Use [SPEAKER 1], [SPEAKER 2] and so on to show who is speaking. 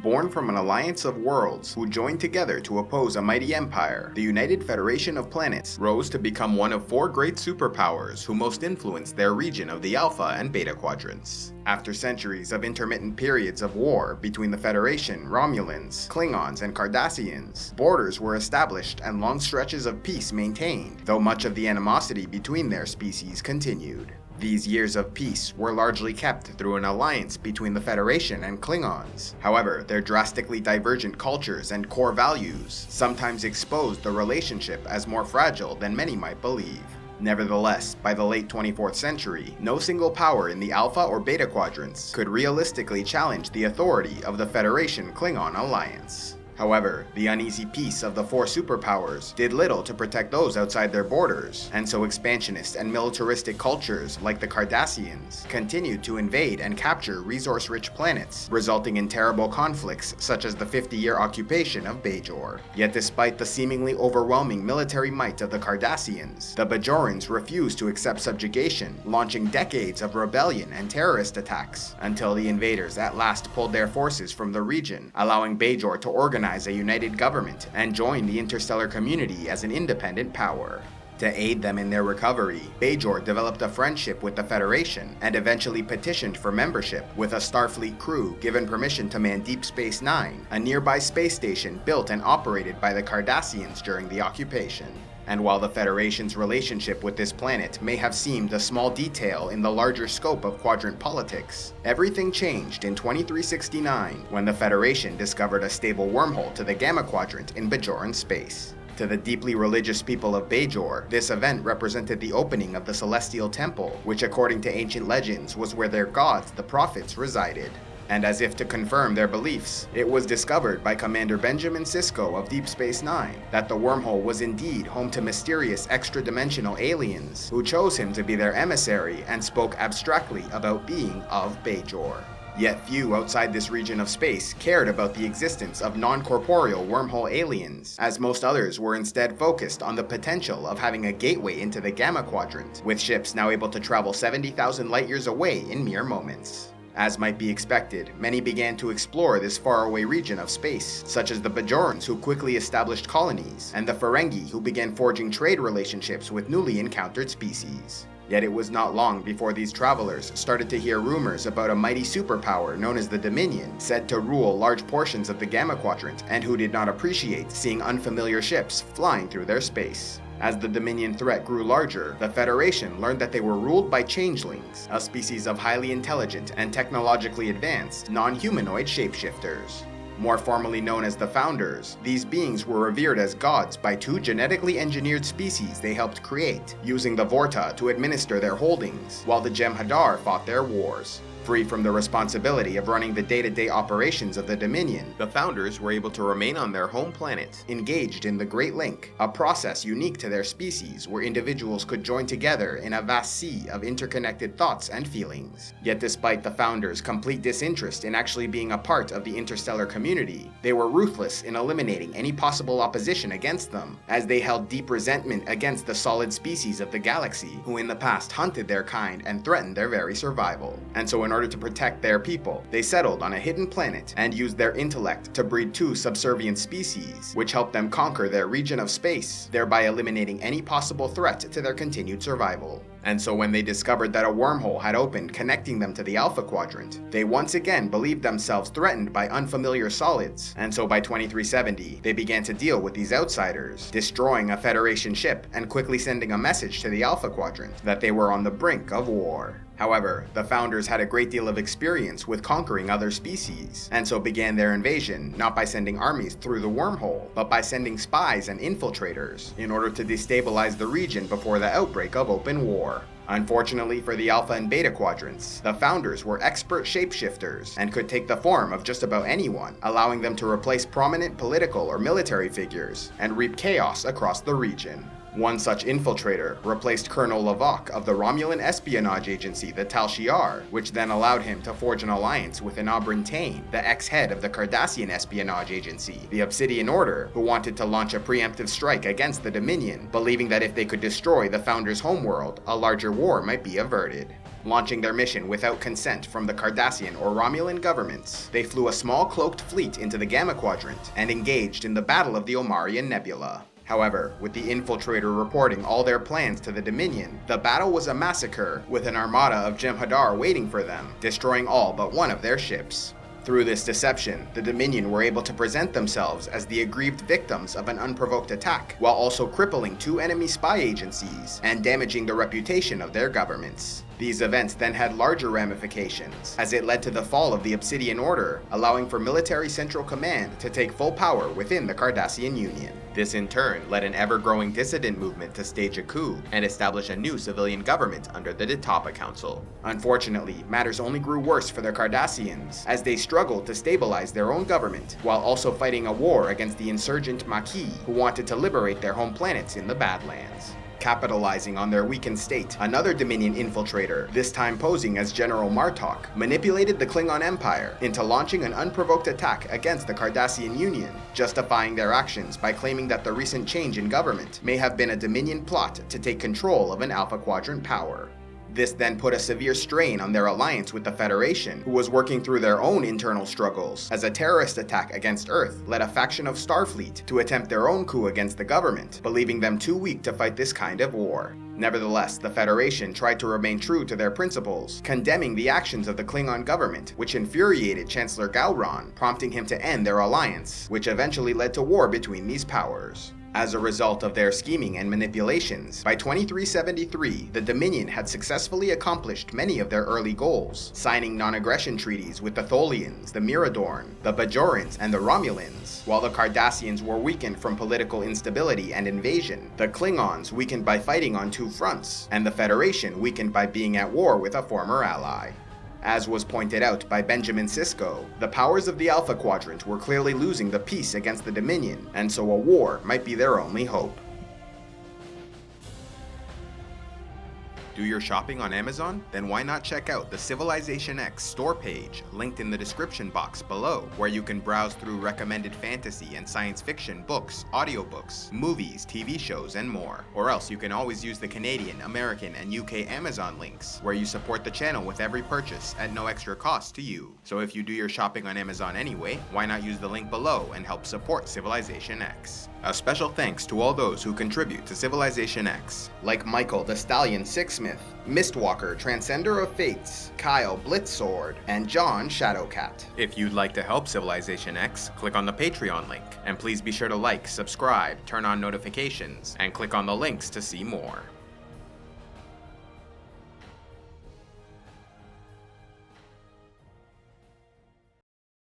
[SPEAKER 1] Born from an alliance of worlds who joined together to oppose a mighty empire, the United Federation of Planets rose to become one of four great superpowers who most influenced their region of the Alpha and Beta Quadrants. After centuries of intermittent periods of war between the Federation, Romulans, Klingons, and Cardassians, borders were established and long stretches of peace maintained, though much of the animosity between their species continued. These years of peace were largely kept through an alliance between the Federation and Klingons. However, their drastically divergent cultures and core values sometimes exposed the relationship as more fragile than many might believe. Nevertheless, by the late 24th century, no single power in the Alpha or Beta Quadrants could realistically challenge the authority of the Federation-Klingon alliance. However, the uneasy peace of the four superpowers did little to protect those outside their borders, and so expansionist and militaristic cultures like the Cardassians continued to invade and capture resource-rich planets, resulting in terrible conflicts such as the 50-year occupation of Bajor. Yet despite the seemingly overwhelming military might of the Cardassians, the Bajorans refused to accept subjugation, launching decades of rebellion and terrorist attacks, until the invaders at last pulled their forces from the region, allowing Bajor to organize a united government and join the interstellar community as an independent power. To aid them in their recovery, Bajor developed a friendship with the Federation and eventually petitioned for membership, with a Starfleet crew given permission to man Deep Space Nine, a nearby space station built and operated by the Cardassians during the occupation. And while the Federation's relationship with this planet may have seemed a small detail in the larger scope of quadrant politics, everything changed in 2369 when the Federation discovered a stable wormhole to the Gamma Quadrant in Bajoran space. To the deeply religious people of Bajor, this event represented the opening of the Celestial Temple, which according to ancient legends was where their gods, the prophets, resided. And as if to confirm their beliefs, it was discovered by Commander Benjamin Sisko of Deep Space Nine that the wormhole was indeed home to mysterious extra-dimensional aliens who chose him to be their emissary and spoke abstractly about being of Bajor. Yet few outside this region of space cared about the existence of non-corporeal wormhole aliens, as most others were instead focused on the potential of having a gateway into the Gamma Quadrant, with ships now able to travel 70,000 light-years away in mere moments. As might be expected, many began to explore this faraway region of space, such as the Bajorans who quickly established colonies, and the Ferengi who began forging trade relationships with newly encountered species. Yet it was not long before these travelers started to hear rumors about a mighty superpower known as the Dominion, said to rule large portions of the Gamma Quadrant, and who did not appreciate seeing unfamiliar ships flying through their space. As the Dominion threat grew larger, the Federation learned that they were ruled by changelings, a species of highly intelligent and technologically advanced non-humanoid shapeshifters. More formally known as the Founders, these beings were revered as gods by two genetically engineered species they helped create, using the Vorta to administer their holdings, while the jem'hadar fought their wars. Free from the responsibility of running the day-to-day operations of the Dominion, the Founders were able to remain on their home planet, engaged in the Great Link, a process unique to their species where individuals could join together in a vast sea of interconnected thoughts and feelings. Yet despite the Founders' complete disinterest in actually being a part of the interstellar community, they were ruthless in eliminating any possible opposition against them, as they held deep resentment against the solid species of the galaxy, who in the past hunted their kind and threatened their very survival. And so in order to protect their people, they settled on a hidden planet and used their intellect to breed two subservient species, which helped them conquer their region of space, thereby eliminating any possible threat to their continued survival. And so when they discovered that a wormhole had opened connecting them to the Alpha Quadrant, they once again believed themselves threatened by unfamiliar solids, and so by 2370, they began to deal with these outsiders, destroying a Federation ship and quickly sending a message to the Alpha Quadrant that they were on the brink of war. However, the Founders had a great deal of experience with conquering other species, and so began their invasion not by sending armies through the wormhole, but by sending spies and infiltrators in order to destabilize the region before the outbreak of open war. Unfortunately for the Alpha and Beta Quadrants, the Founders were expert shapeshifters and could take the form of just about anyone, allowing them to replace prominent political or military figures and reap chaos across the region. One such infiltrator replaced Colonel Lavok of the Romulan espionage agency, the Tal Shiar, which then allowed him to forge an alliance with Enabran Tain, the ex-head of the Cardassian espionage agency, the Obsidian Order, who wanted to launch a preemptive strike against the Dominion, believing that if they could destroy the Founders' homeworld, a larger war might be averted. Launching their mission without consent from the Cardassian or Romulan governments, they flew a small cloaked fleet into the Gamma Quadrant and engaged in the Battle of the Omarian Nebula. However, with the infiltrator reporting all their plans to the Dominion, the battle was a massacre, with an armada of jem'hadar waiting for them, destroying all but one of their ships. Through this deception, the Dominion were able to present themselves as the aggrieved victims of an unprovoked attack, while also crippling 2 enemy spy agencies and damaging the reputation of their governments. These events then had larger ramifications, as it led to the fall of the Obsidian Order, allowing for Military Central Command to take full power within the Cardassian Union. This in turn led an ever-growing dissident movement to stage a coup and establish a new civilian government under the Detapa Council. Unfortunately, matters only grew worse for the Cardassians, as they struggled to stabilize their own government, while also fighting a war against the insurgent Maquis, who wanted to liberate their home planets in the Badlands. Capitalizing on their weakened state, another Dominion infiltrator, this time posing as General Martok, manipulated the Klingon Empire into launching an unprovoked attack against the Cardassian Union, justifying their actions by claiming that the recent change in government may have been a Dominion plot to take control of an Alpha Quadrant power. This then put a severe strain on their alliance with the Federation, who was working through their own internal struggles, as a terrorist attack against Earth led a faction of Starfleet to attempt their own coup against the government, believing them too weak to fight this kind of war. Nevertheless, the Federation tried to remain true to their principles, condemning the actions of the Klingon government, which infuriated Chancellor Gowron, prompting him to end their alliance, which eventually led to war between these powers. As a result of their scheming and manipulations, by 2373, the Dominion had successfully accomplished many of their early goals, signing non-aggression treaties with the Tholians, the Miradorn, the Bajorans, and the Romulans, while the Cardassians were weakened from political instability and invasion, the Klingons weakened by fighting on 2 fronts, and the Federation weakened by being at war with a former ally. As was pointed out by Benjamin Sisko, the powers of the Alpha Quadrant were clearly losing the peace against the Dominion, and so a war might be their only hope. Do your shopping on Amazon? Then why not check out the CivilizationEx store page, linked in the description box below, where you can browse through recommended fantasy and science fiction books, audiobooks, movies, TV shows, and more. Or else you can always use the Canadian, American, and UK Amazon links, where you support the channel with every purchase at no extra cost to you. So if you do your shopping on Amazon anyway, why not use the link below and help support CivilizationEx? A special thanks to all those who contribute to CivilizationEx, like Michael the Stallion Sixsmith, Mistwalker Transcender of Fates, Kyle Blitzsword, and John Shadowcat. If you'd like to help CivilizationEx, click on the Patreon link, and please be sure to like, subscribe, turn on notifications, and click on the links to see more.